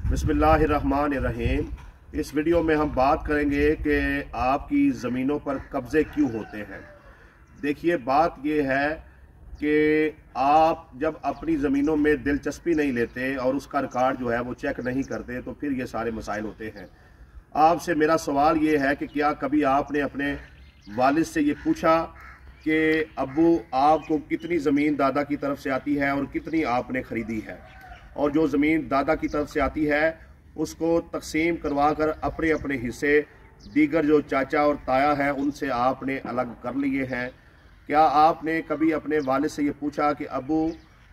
बिस्मिल्लाहिर्रहमानिर्रहीम। इस वीडियो में हम बात करेंगे कि आपकी ज़मीनों पर कब्ज़े क्यों होते हैं। देखिए, बात ये है कि आप जब अपनी ज़मीनों में दिलचस्पी नहीं लेते और उसका रिकॉर्ड जो है वो चेक नहीं करते तो फिर ये सारे मसाइल होते हैं। आपसे मेरा सवाल ये है कि क्या कभी आपने अपने वालिद से ये पूछा कि अब्बू आपको कितनी ज़मीन दादा की तरफ से आती है और कितनी आपने ख़रीदी है, और जो ज़मीन दादा की तरफ से आती है उसको तकसीम करवा कर अपने अपने हिस्से दीगर जो चाचा और ताया हैं उनसे आपने अलग कर लिए हैं। क्या आपने कभी अपने वालिद से ये पूछा कि अब्बू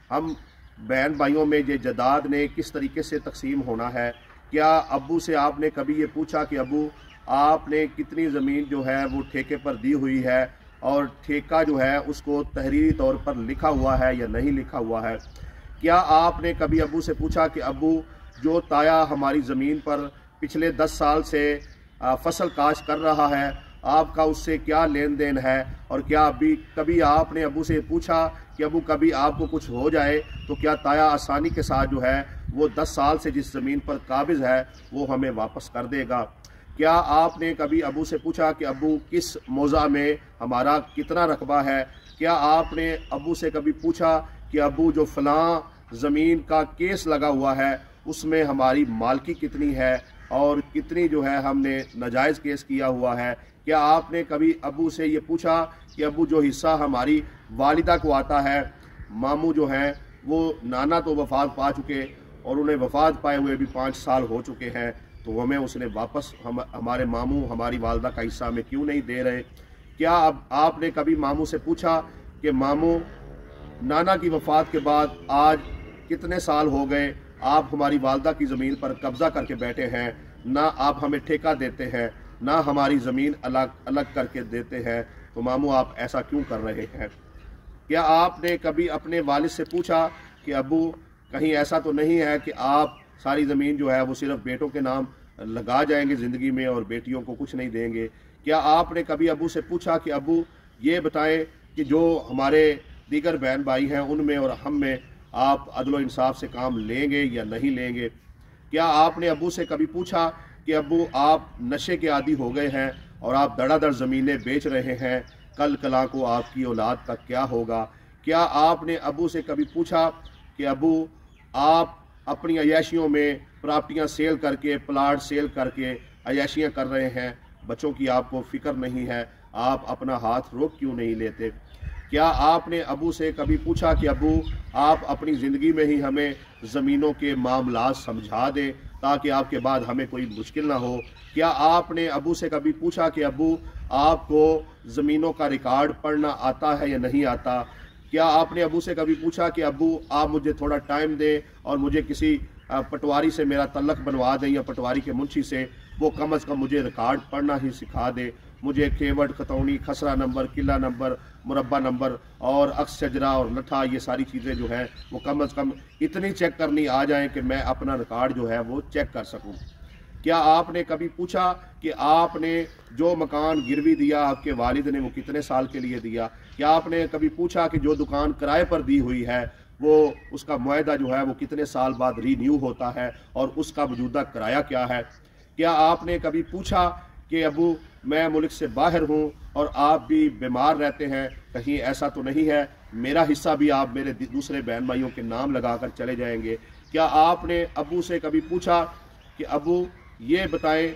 हम बहन भाइयों में ये जायदाद ने किस तरीके से तकसीम होना है? क्या अब्बू से आपने कभी ये पूछा कि अब्बू आपने कितनी ज़मीन जो है वो ठेके पर दी हुई है और ठेका जो है उसको तहरीरी तौर पर लिखा हुआ है या नहीं लिखा हुआ है? क्या आपने कभी अब्बू से पूछा कि अब्बू जो ताया हमारी ज़मीन पर पिछले 10 साल से फसल काश्त कर रहा है, आपका उससे क्या लेन देन है? और क्या अभी कभी आपने अब्बू से पूछा कि अब्बू कभी आपको कुछ हो जाए तो क्या ताया आसानी के साथ जो है वो 10 साल से जिस ज़मीन पर काबिज़ है वो हमें वापस कर देगा? क्या आपने कभी अब्बू से पूछा कि अब्बू किस मौज़ा में हमारा कितना रकबा है? क्या आपने अब्बू से कभी पूछा कि अब्बू जो फ़लाँ ज़मीन का केस लगा हुआ है उसमें हमारी मालकी कितनी है और कितनी जो है हमने नाजायज़ केस किया हुआ है? क्या आपने कभी अब्बू से ये पूछा कि अब्बू जो हिस्सा हमारी वालिदा को आता है, मामू जो हैं वो नाना तो वफ़ात पा चुके और उन्हें वफ़ात पाए हुए भी 5 साल हो चुके हैं, तो हमें उसने वापस हमारे मामू हमारी वालिदा का हिस्सा हमें क्यों नहीं दे रहे? क्या अब आपने कभी मामू से पूछा कि मामू नाना की वफ़ात के बाद आज कितने साल हो गए आप हमारी वालिदा की ज़मीन पर कब्ज़ा करके बैठे हैं, ना आप हमें ठेका देते हैं, ना हमारी ज़मीन अलग अलग करके देते हैं, तो मामू आप ऐसा क्यों कर रहे हैं? क्या आपने कभी अपने वालिद से पूछा कि अब्बू कहीं ऐसा तो नहीं है कि आप सारी ज़मीन जो है वो सिर्फ़ बेटों के नाम लगा जाएंगे ज़िंदगी में और बेटियों को कुछ नहीं देंगे? क्या आपने कभी अब्बू से पूछा कि अब्बू ये बताएं कि जो हमारे दीगर बहन भाई हैं उनमें और हम में आप अदल इंसाफ से काम लेंगे या नहीं लेंगे? क्या आपने अब्बू से कभी पूछा कि अब्बू आप नशे के आदी हो गए हैं और आप धड़ाधड़ ज़मीनें बेच रहे हैं, कल कला को आपकी औलाद का क्या होगा? क्या आपने अब्बू से कभी पूछा कि अब्बू आप अपनी अय्याशियों में प्रॉपर्टियां सेल करके, प्लाट सेल करके अय्याशियां कर रहे हैं, बच्चों की आपको फ़िक्र नहीं है, आप अपना हाथ रोक क्यों नहीं लेते? क्या आपने अब्बू से कभी पूछा कि अब्बू आप अपनी ज़िंदगी में ही हमें ज़मीनों के मामलात समझा दें ताकि आपके बाद हमें कोई मुश्किल ना हो? क्या आपने अब्बू से कभी पूछा कि अब्बू आपको ज़मीनों का रिकॉर्ड पढ़ना आता है या नहीं आता? क्या आपने अब्बू से कभी पूछा कि अब्बू आप मुझे थोड़ा टाइम दें और मुझे किसी पटवारी से मेरा तल्लक बनवा दें या पटवारी के मुंशी से वो कम अज़ कम मुझे रिकॉर्ड पढ़ना ही सिखा दे, मुझे केवट, खतौनी, खसरा नंबर, किला नंबर, मुरब्बा नंबर और अक्स शजरा और लठा ये सारी चीज़ें जो हैं वो कम अज़ कम इतनी चेक करनी आ जाएं कि मैं अपना रिकॉर्ड जो है वो चेक कर सकूं? क्या आपने कभी पूछा कि आपने जो मकान गिरवी दिया आपके वालिद ने वो कितने साल के लिए दिया? क्या आपने कभी पूछा कि जो दुकान किराए पर दी हुई है वो उसका मुआहदा जो है वो कितने साल बाद रीन्यू होता है और उसका मौजूदा किराया क्या है? क्या आपने कभी पूछा कि अब्बू मैं मुल्क से बाहर हूँ और आप भी बीमार रहते हैं, कहीं ऐसा तो नहीं है मेरा हिस्सा भी आप मेरे दूसरे बहन भाइयों के नाम लगाकर चले जाएंगे? क्या आपने अब्बू से कभी पूछा कि अब्बू ये बताएं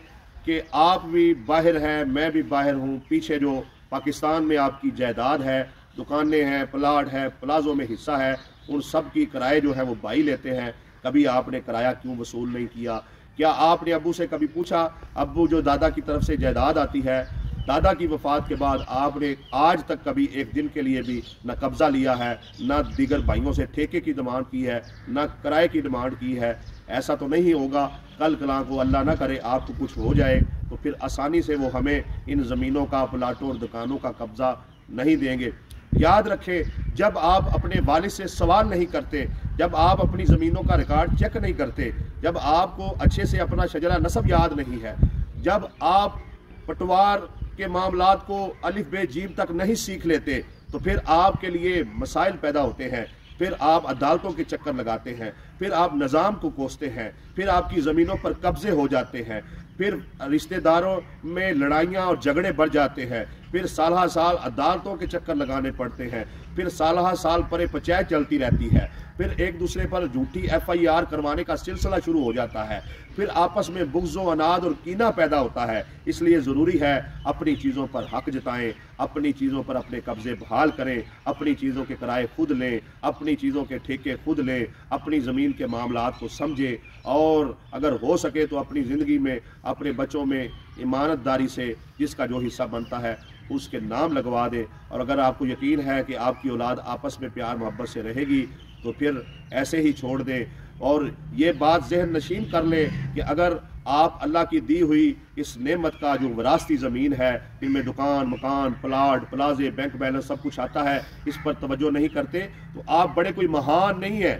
कि आप भी बाहर हैं, मैं भी बाहर हूँ, पीछे जो पाकिस्तान में आपकी जायदाद है, दुकानें हैं, प्लाट है, प्लाजों में हिस्सा है, उन सब की किराए जो है वो भाई लेते हैं, कभी आपने किराया क्यों वसूल नहीं किया? क्या आपने अब्बू से कभी पूछा अब्बू जो दादा की तरफ से जायदाद आती है, दादा की वफ़ात के बाद आपने आज तक कभी एक दिन के लिए भी न कब्ज़ा लिया है, न दीगर भाइयों से ठेके की डिमांड की है, न किराए की डिमांड की है? ऐसा तो नहीं होगा कल कला को अल्लाह ना करे आपको कुछ हो जाए तो फिर आसानी से वो हमें इन ज़मीनों का, प्लाटों और दुकानों का कब्ज़ा नहीं देंगे। याद रखें, जब आप अपने वालिद से सवाल नहीं करते, जब आप अपनी ज़मीनों का रिकॉर्ड चेक नहीं करते, जब आपको अच्छे से अपना शजरा नसब याद नहीं है, जब आप पटवार के मामलात को अलिफ बे जीम तक नहीं सीख लेते, तो फिर आपके लिए मसाइल पैदा होते हैं। फिर आप अदालतों के चक्कर लगाते हैं, फिर आप निज़ाम को कोसते हैं, फिर आपकी ज़मीनों पर कब्जे हो जाते हैं, फिर रिश्तेदारों में लड़ाइयाँ और झगड़े बढ़ जाते हैं, फिर साल साल अदालतों के चक्कर लगाने पड़ते हैं, फिर साल साल परे पंचायत चलती रहती है, फिर एक दूसरे पर झूठी FIR करवाने का सिलसिला शुरू हो जाता है, फिर आपस में बुग़्ज़ व अनाद और कीना पैदा होता है। इसलिए ज़रूरी है अपनी चीज़ों पर हक जताएं, अपनी चीज़ों पर अपने कब्ज़े बहाल करें, अपनी चीज़ों के किराए खुद लें, अपनी चीज़ों के ठेके खुद लें, अपनी ज़मीन के मामलात को समझें और अगर हो सके तो अपनी ज़िंदगी में अपने बच्चों में ईमानतदारी से जिसका जो हिस्सा बनता है उसके नाम लगवा दें। और अगर आपको यकीन है कि आपकी औलाद आपस में प्यार मोहब्बत से रहेगी तो फिर ऐसे ही छोड़ दें। और ये बात ज़हन नशीन कर लें कि अगर आप अल्लाह की दी हुई इस नेमत का जो विरासती ज़मीन है, इनमें दुकान, मकान, प्लाट, प्लाजे, बैंक बैलेंस सब कुछ आता है, इस पर तवज्जो नहीं करते तो आप बड़े कोई महान नहीं है,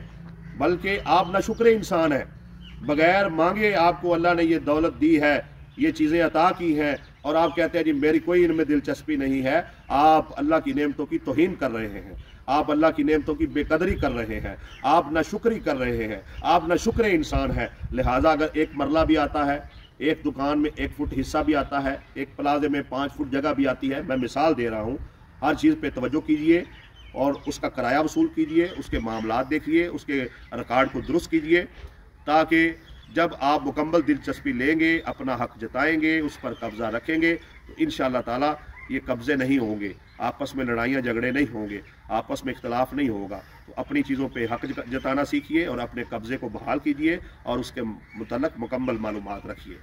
बल्कि आप नाशुक्र इंसान हैं। बगैर मांगे आपको अल्लाह ने ये दौलत दी है, ये चीज़ें अता की हैं और आप कहते हैं जी मेरी कोई इनमें दिलचस्पी नहीं है। आप अल्लाह की नेमतों की तौहीन कर रहे हैं, आप अल्लाह की नेमतों की बेकदरी कर रहे हैं, आप नाशुक्री कर रहे हैं, आप नाशुक्र इंसान हैं। लिहाजा अगर एक मरला भी आता है, एक दुकान में 1 फुट हिस्सा भी आता है, एक प्लाजे में 5 फुट जगह भी आती है, मैं मिसाल दे रहा हूँ, हर चीज़ पे तवज्जो कीजिए और उसका किराया वसूल कीजिए, उसके मामलात देखिए, उसके रिकॉर्ड को दुरुस्त कीजिए, ताकि जब आप मुकम्मल दिलचस्पी लेंगे, अपना हक जताएंगे, उस पर कब्ज़ा रखेंगे तो इंशाअल्लाह ताला ये कब्ज़े नहीं होंगे, आपस में लड़ाइयाँ झगड़े नहीं होंगे, आपस में इख्तलाफ नहीं होगा। तो अपनी चीज़ों पे हक जताना सीखिए और अपने कब्ज़े को बहाल कीजिए और उसके मुतल्लक़ मुकम्मल मालूमात रखिए।